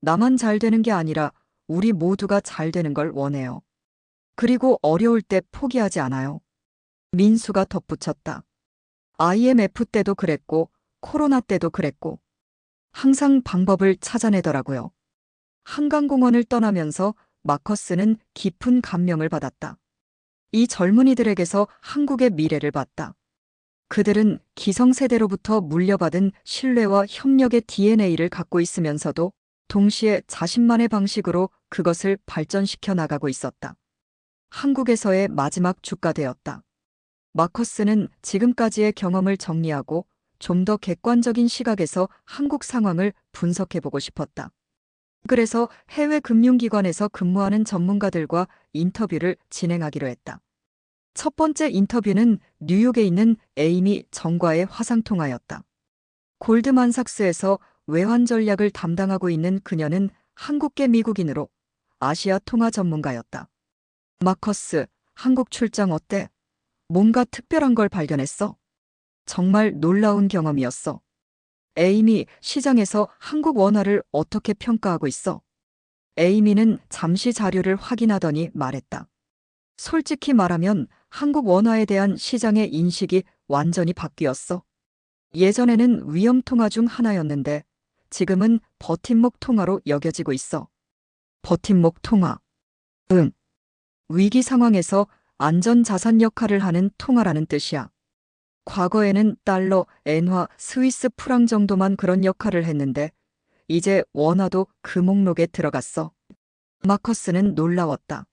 A: 나만 잘 되는 게 아니라 우리 모두가 잘 되는 걸 원해요. 그리고 어려울 때 포기하지 않아요. 민수가 덧붙였다. IMF 때도 그랬고 코로나 때도 그랬고 항상 방법을 찾아내더라고요. 한강공원을 떠나면서 마커스는 깊은 감명을 받았다. 이 젊은이들에게서 한국의 미래를 봤다. 그들은 기성세대로부터 물려받은 신뢰와 협력의 DNA를 갖고 있으면서도 동시에 자신만의 방식으로 그것을 발전시켜 나가고 있었다. 한국에서의 마지막 주가 되었다. 마커스는 지금까지의 경험을 정리하고 좀 더 객관적인 시각에서 한국 상황을 분석해보고 싶었다. 그래서 해외 금융기관에서 근무하는 전문가들과 인터뷰를 진행하기로 했다. 첫 번째 인터뷰는 뉴욕에 있는 에이미 정과의 화상통화였다. 골드만삭스에서 외환 전략을 담당하고 있는 그녀는 한국계 미국인으로 아시아 통화 전문가였다. 마커스, 한국 출장 어때? 뭔가 특별한 걸 발견했어? 정말 놀라운 경험이었어. 에이미, 시장에서 한국 원화를 어떻게 평가하고 있어? 에이미는 잠시 자료를 확인하더니 말했다. 솔직히 말하면 한국 원화에 대한 시장의 인식이 완전히 바뀌었어. 예전에는 위험 통화 중 하나였는데 지금은 버팀목 통화로 여겨지고 있어. 버팀목 통화. 응. 위기 상황에서 안전 자산 역할을 하는 통화라는 뜻이야. 과거에는 달러, 엔화, 스위스 프랑 정도만 그런 역할을 했는데 이제 원화도 그 목록에 들어갔어. 마커스는 놀라웠다.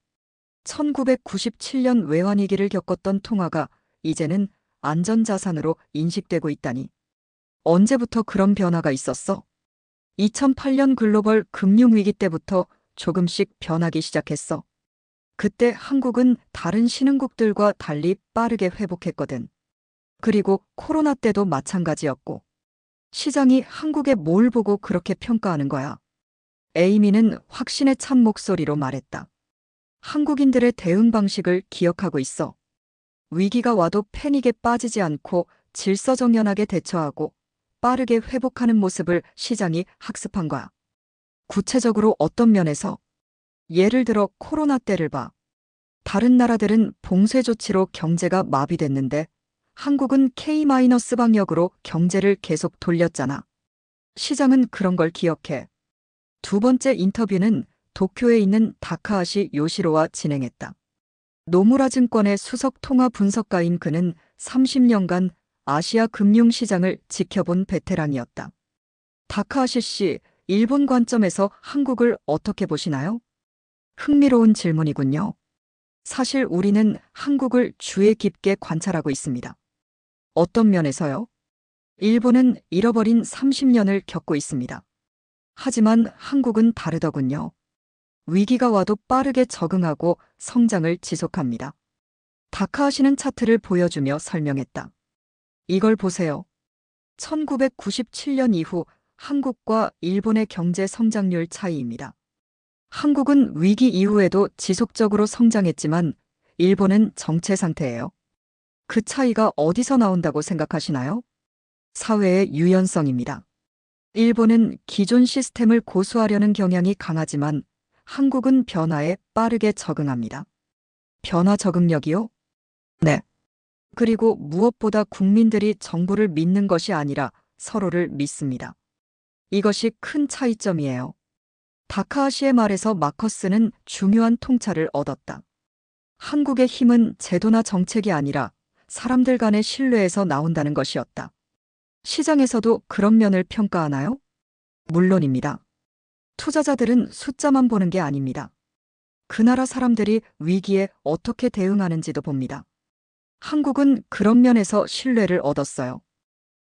A: 1997년 외환위기를 겪었던 통화가 이제는 안전자산으로 인식되고 있다니. 언제부터 그런 변화가 있었어? 2008년 글로벌 금융위기 때부터 조금씩 변하기 시작했어. 그때 한국은 다른 신흥국들과 달리 빠르게 회복했거든. 그리고 코로나 때도 마찬가지였고. 시장이 한국에 뭘 보고 그렇게 평가하는 거야? 에이미는 확신에 찬 목소리로 말했다. 한국인들의 대응 방식을 기억하고 있어. 위기가 와도 패닉에 빠지지 않고 질서정연하게 대처하고 빠르게 회복하는 모습을 시장이 학습한 거야. 구체적으로 어떤 면에서? 예를 들어 코로나 때를 봐. 다른 나라들은 봉쇄 조치로 경제가 마비됐는데 한국은 K-방역으로 경제를 계속 돌렸잖아. 시장은 그런 걸 기억해. 두 번째 인터뷰는 도쿄에 있는 다카하시 요시로와 진행했다. 노무라 증권의 수석 통화 분석가인 그는 30년간 아시아 금융시장을 지켜본 베테랑이었다. 다카하시 씨, 일본 관점에서 한국을 어떻게 보시나요? 흥미로운 질문이군요. 사실 우리는 한국을 주의 깊게 관찰하고 있습니다. 어떤 면에서요? 일본은 잃어버린 30년을 겪고 있습니다. 하지만 한국은 다르더군요. 위기가 와도 빠르게 적응하고 성장을 지속합니다. 다카하시는 차트를 보여주며 설명했다. 이걸 보세요. 1997년 이후 한국과 일본의 경제 성장률 차이입니다. 한국은 위기 이후에도 지속적으로 성장했지만 일본은 정체 상태예요. 그 차이가 어디서 나온다고 생각하시나요? 사회의 유연성입니다. 일본은 기존 시스템을 고수하려는 경향이 강하지만 한국은 변화에 빠르게 적응합니다. 변화 적응력이요? 네. 그리고 무엇보다 국민들이 정부를 믿는 것이 아니라 서로를 믿습니다. 이것이 큰 차이점이에요. 다카하시의 말에서 마커스는 중요한 통찰을 얻었다. 한국의 힘은 제도나 정책이 아니라 사람들 간의 신뢰에서 나온다는 것이었다. 시장에서도 그런 면을 평가하나요? 물론입니다. 투자자들은 숫자만 보는 게 아닙니다. 그 나라 사람들이 위기에 어떻게 대응하는지도 봅니다. 한국은 그런 면에서 신뢰를 얻었어요.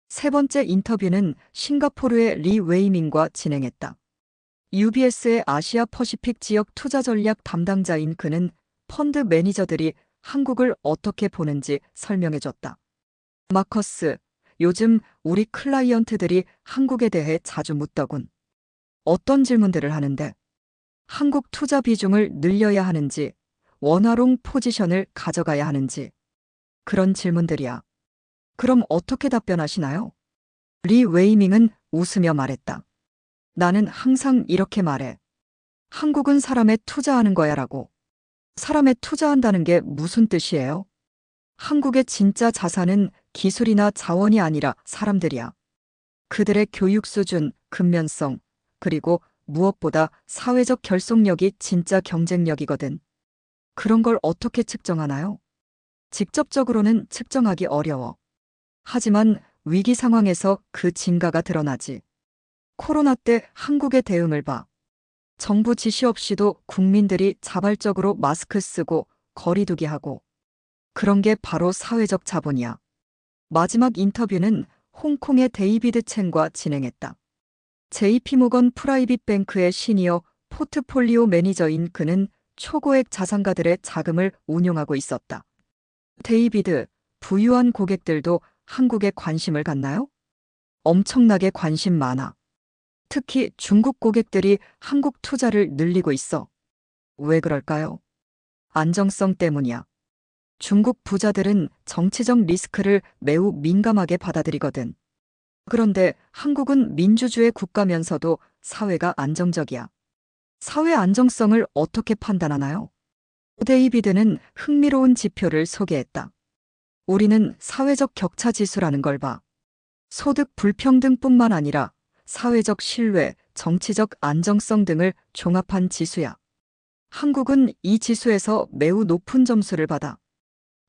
A: 세 번째 인터뷰는 싱가포르의 리 웨이밍과 진행했다. UBS의 아시아 퍼시픽 지역 투자 전략 담당자인 그는 펀드 매니저들이 한국을 어떻게 보는지 설명해줬다. 마커스, 요즘 우리 클라이언트들이 한국에 대해 자주 묻더군. 어떤 질문들을 하는데? 한국 투자 비중을 늘려야 하는지, 원화롱 포지션을 가져가야 하는지. 그런 질문들이야. 그럼 어떻게 답변하시나요? 리 웨이밍은 웃으며 말했다. 나는 항상 이렇게 말해. 한국은 사람에 투자하는 거야 라고. 사람에 투자한다는 게 무슨 뜻이에요? 한국의 진짜 자산은 기술이나 자원이 아니라 사람들이야. 그들의 교육 수준, 근면성, 그리고 무엇보다 사회적 결속력이 진짜 경쟁력이거든. 그런 걸 어떻게 측정하나요? 직접적으로는 측정하기 어려워. 하지만 위기 상황에서 그 진가가 드러나지. 코로나 때 한국의 대응을 봐. 정부 지시 없이도 국민들이 자발적으로 마스크 쓰고 거리두기 하고. 그런 게 바로 사회적 자본이야. 마지막 인터뷰는 홍콩의 데이비드 첸과 진행했다. JP모건 프라이빗 뱅크의 시니어 포트폴리오 매니저인 그는 초고액 자산가들의 자금을 운용하고 있었다. 데이비드, 부유한 고객들도 한국에 관심을 갖나요? 엄청나게 관심 많아. 특히 중국 고객들이 한국 투자를 늘리고 있어. 왜 그럴까요? 안정성 때문이야. 중국 부자들은 정치적 리스크를 매우 민감하게 받아들이거든. 그런데 한국은 민주주의 국가면서도 사회가 안정적이야. 사회 안정성을 어떻게 판단하나요? 데이비드는 흥미로운 지표를 소개했다. 우리는 사회적 격차 지수라는 걸 봐. 소득 불평등뿐만 아니라 사회적 신뢰, 정치적 안정성 등을 종합한 지수야. 한국은 이 지수에서 매우 높은 점수를 받아.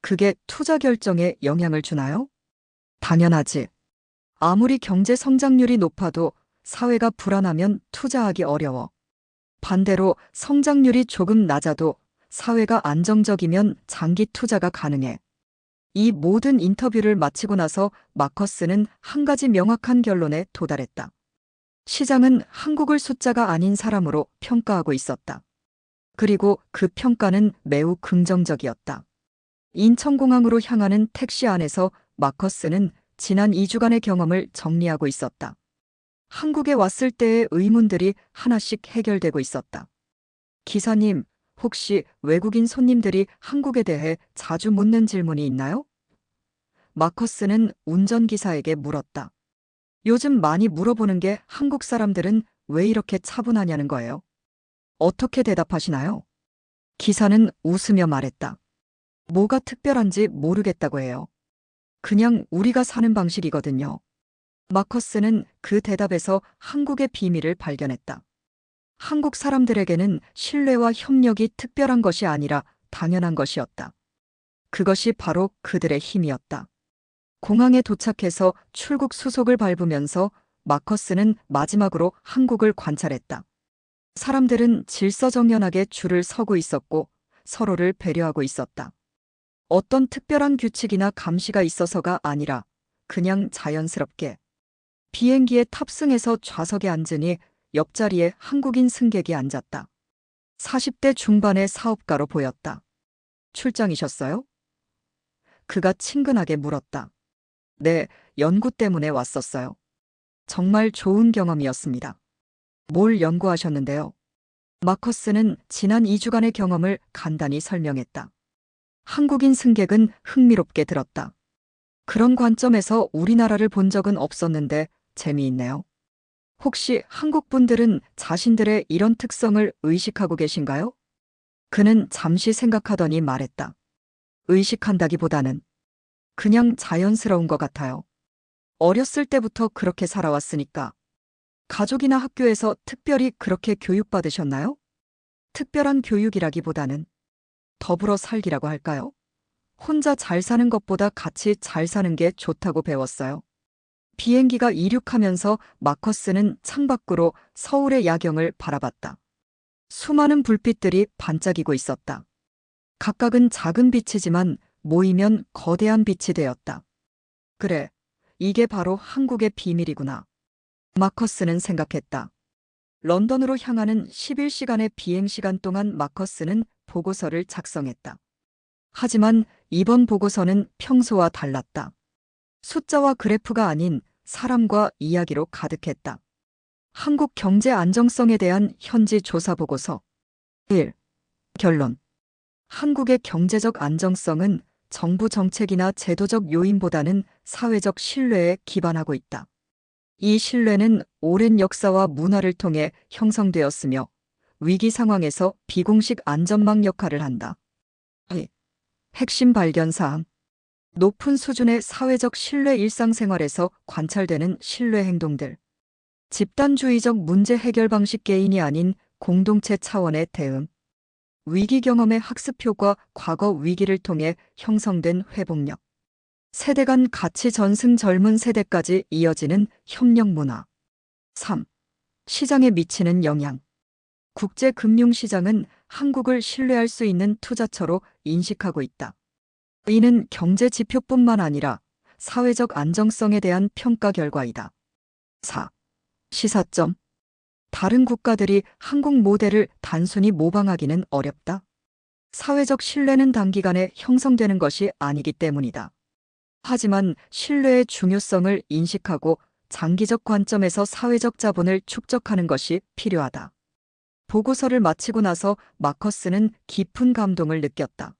A: 그게 투자 결정에 영향을 주나요? 당연하지. 아무리 경제 성장률이 높아도 사회가 불안하면 투자하기 어려워. 반대로 성장률이 조금 낮아도 사회가 안정적이면 장기 투자가 가능해. 이 모든 인터뷰를 마치고 나서 마커스는 한 가지 명확한 결론에 도달했다. 시장은 한국을 숫자가 아닌 사람으로 평가하고 있었다. 그리고 그 평가는 매우 긍정적이었다. 인천공항으로 향하는 택시 안에서 마커스는 지난 2주간의 경험을 정리하고 있었다. 한국에 왔을 때의 의문들이 하나씩 해결되고 있었다. 기사님, 혹시 외국인 손님들이 한국에 대해 자주 묻는 질문이 있나요? 마커스는 운전기사에게 물었다. 요즘 많이 물어보는 게 한국 사람들은 왜 이렇게 차분하냐는 거예요. 어떻게 대답하시나요? 기사는 웃으며 말했다. 뭐가 특별한지 모르겠다고 해요. 그냥 우리가 사는 방식이거든요. 마커스는 그 대답에서 한국의 비밀을 발견했다. 한국 사람들에게는 신뢰와 협력이 특별한 것이 아니라 당연한 것이었다. 그것이 바로 그들의 힘이었다. 공항에 도착해서 출국 수속을 밟으면서 마커스는 마지막으로 한국을 관찰했다. 사람들은 질서정연하게 줄을 서고 있었고 서로를 배려하고 있었다. 어떤 특별한 규칙이나 감시가 있어서가 아니라 그냥 자연스럽게. 비행기에 탑승해서 좌석에 앉으니 옆자리에 한국인 승객이 앉았다. 40대 중반의 사업가로 보였다. 출장이셨어요? 그가 친근하게 물었다. 네, 연구 때문에 왔었어요. 정말 좋은 경험이었습니다. 뭘 연구하셨는데요? 마커스는 지난 2주간의 경험을 간단히 설명했다. 한국인 승객은 흥미롭게 들었다. 그런 관점에서 우리나라를 본 적은 없었는데 재미있네요. 혹시 한국 분들은 자신들의 이런 특성을 의식하고 계신가요? 그는 잠시 생각하더니 말했다. 의식한다기보다는 그냥 자연스러운 것 같아요. 어렸을 때부터 그렇게 살아왔으니까. 가족이나 학교에서 특별히 그렇게 교육받으셨나요? 특별한 교육이라기보다는 더불어 살기라고 할까요? 혼자 잘 사는 것보다 같이 잘 사는 게 좋다고 배웠어요. 비행기가 이륙하면서 마커스는 창밖으로 서울의 야경을 바라봤다. 수많은 불빛들이 반짝이고 있었다. 각각은 작은 빛이지만 모이면 거대한 빛이 되었다. 그래, 이게 바로 한국의 비밀이구나. 마커스는 생각했다. 런던으로 향하는 11시간의 비행시간 동안 마커스는 보고서를 작성했다. 하지만 이번 보고서는 평소와 달랐다. 숫자와 그래프가 아닌 사람과 이야기로 가득했다. 한국 경제 안정성에 대한 현지 조사 보고서. 1. 결론. 한국의 경제적 안정성은 정부 정책이나 제도적 요인보다는 사회적 신뢰에 기반하고 있다. 이 신뢰는 오랜 역사와 문화를 통해 형성되었으며 위기 상황에서 비공식 안전망 역할을 한다. 2. 핵심 발견사항. 높은 수준의 사회적 신뢰 일상생활에서 관찰되는 신뢰 행동들. 집단주의적 문제 해결 방식 개인이 아닌 공동체 차원의 대응. 위기 경험의 학습 효과 과거 위기를 통해 형성된 회복력. 세대 간 가치 전승 젊은 세대까지 이어지는 협력 문화. 3. 시장에 미치는 영향. 국제금융시장은 한국을 신뢰할 수 있는 투자처로 인식하고 있다. 이는 경제 지표뿐만 아니라 사회적 안정성에 대한 평가 결과이다. 4. 시사점. 다른 국가들이 한국 모델을 단순히 모방하기는 어렵다. 사회적 신뢰는 단기간에 형성되는 것이 아니기 때문이다. 하지만 신뢰의 중요성을 인식하고 장기적 관점에서 사회적 자본을 축적하는 것이 필요하다. 보고서를 마치고 나서 마커스는 깊은 감동을 느꼈다.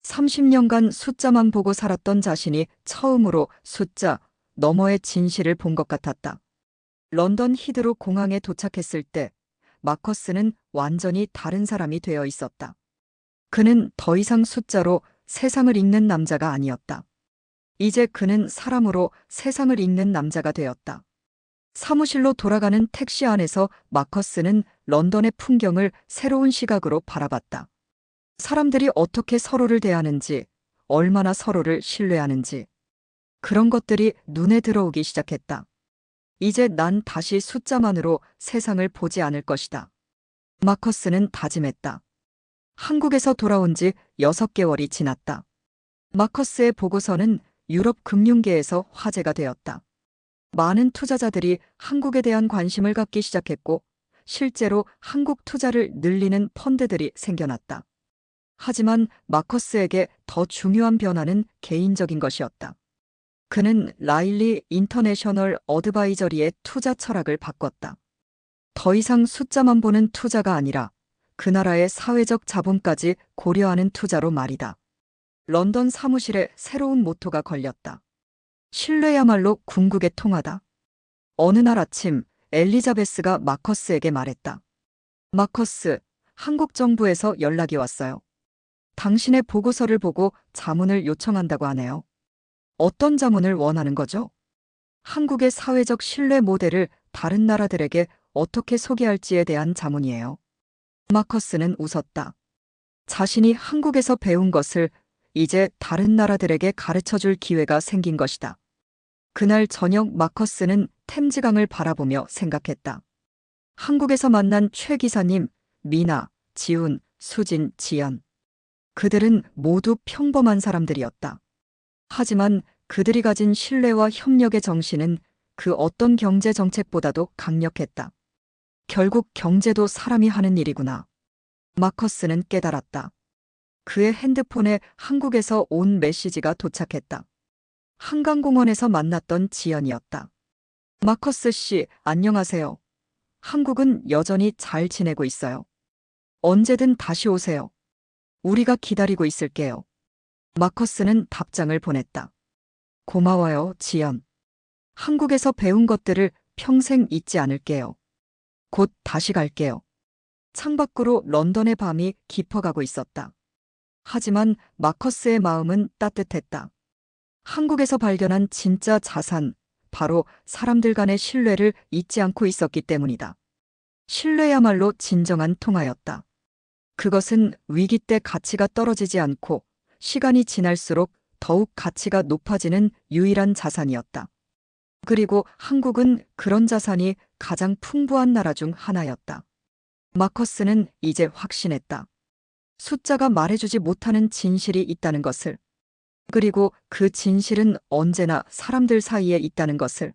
A: 30년간 숫자만 보고 살았던 자신이 처음으로 숫자 너머의 진실을 본 것 같았다. 런던 히드로 공항에 도착했을 때 마커스는 완전히 다른 사람이 되어 있었다. 그는 더 이상 숫자로 세상을 읽는 남자가 아니었다. 이제 그는 사람으로 세상을 읽는 남자가 되었다. 사무실로 돌아가는 택시 안에서 마커스는 런던의 풍경을 새로운 시각으로 바라봤다. 사람들이 어떻게 서로를 대하는지, 얼마나 서로를 신뢰하는지. 그런 것들이 눈에 들어오기 시작했다. 이제 난 다시 숫자만으로 세상을 보지 않을 것이다. 마커스는 다짐했다. 한국에서 돌아온 지 6개월이 지났다. 마커스의 보고서는 유럽 금융계에서 화제가 되었다. 많은 투자자들이 한국에 대한 관심을 갖기 시작했고, 실제로 한국 투자를 늘리는 펀드들이 생겨났다. 하지만 마커스에게 더 중요한 변화는 개인적인 것이었다. 그는 라일리 인터내셔널 어드바이저리의 투자 철학을 바꿨다. 더 이상 숫자만 보는 투자가 아니라 그 나라의 사회적 자본까지 고려하는 투자로 말이다. 런던 사무실에 새로운 모토가 걸렸다. 신뢰야말로 궁극의 통하다. 어느 날 아침 엘리자베스가 마커스에게 말했다. 마커스, 한국 정부에서 연락이 왔어요. 당신의 보고서를 보고 자문을 요청한다고 하네요. 어떤 자문을 원하는 거죠? 한국의 사회적 신뢰 모델을 다른 나라들에게 어떻게 소개할지에 대한 자문이에요. 마커스는 웃었다. 자신이 한국에서 배운 것을 이제 다른 나라들에게 가르쳐 줄 기회가 생긴 것이다. 그날 저녁 마커스는 템즈강을 바라보며 생각했다. 한국에서 만난 최 기사님, 미나, 지훈, 수진, 지연. 그들은 모두 평범한 사람들이었다. 하지만 그들이 가진 신뢰와 협력의 정신은 그 어떤 경제 정책보다도 강력했다. 결국 경제도 사람이 하는 일이구나. 마커스는 깨달았다. 그의 핸드폰에 한국에서 온 메시지가 도착했다. 한강공원에서 만났던 지연이었다. 마커스 씨, 안녕하세요. 한국은 여전히 잘 지내고 있어요. 언제든 다시 오세요. 우리가 기다리고 있을게요. 마커스는 답장을 보냈다. 고마워요, 지연. 한국에서 배운 것들을 평생 잊지 않을게요. 곧 다시 갈게요. 창밖으로 런던의 밤이 깊어가고 있었다. 하지만 마커스의 마음은 따뜻했다. 한국에서 발견한 진짜 자산, 바로 사람들 간의 신뢰를 잊지 않고 있었기 때문이다. 신뢰야말로 진정한 통하였다. 그것은 위기 때 가치가 떨어지지 않고 시간이 지날수록 더욱 가치가 높아지는 유일한 자산이었다. 그리고 한국은 그런 자산이 가장 풍부한 나라 중 하나였다. 마커스는 이제 확신했다. 숫자가 말해주지 못하는 진실이 있다는 것을. 그리고 그 진실은 언제나 사람들 사이에 있다는 것을.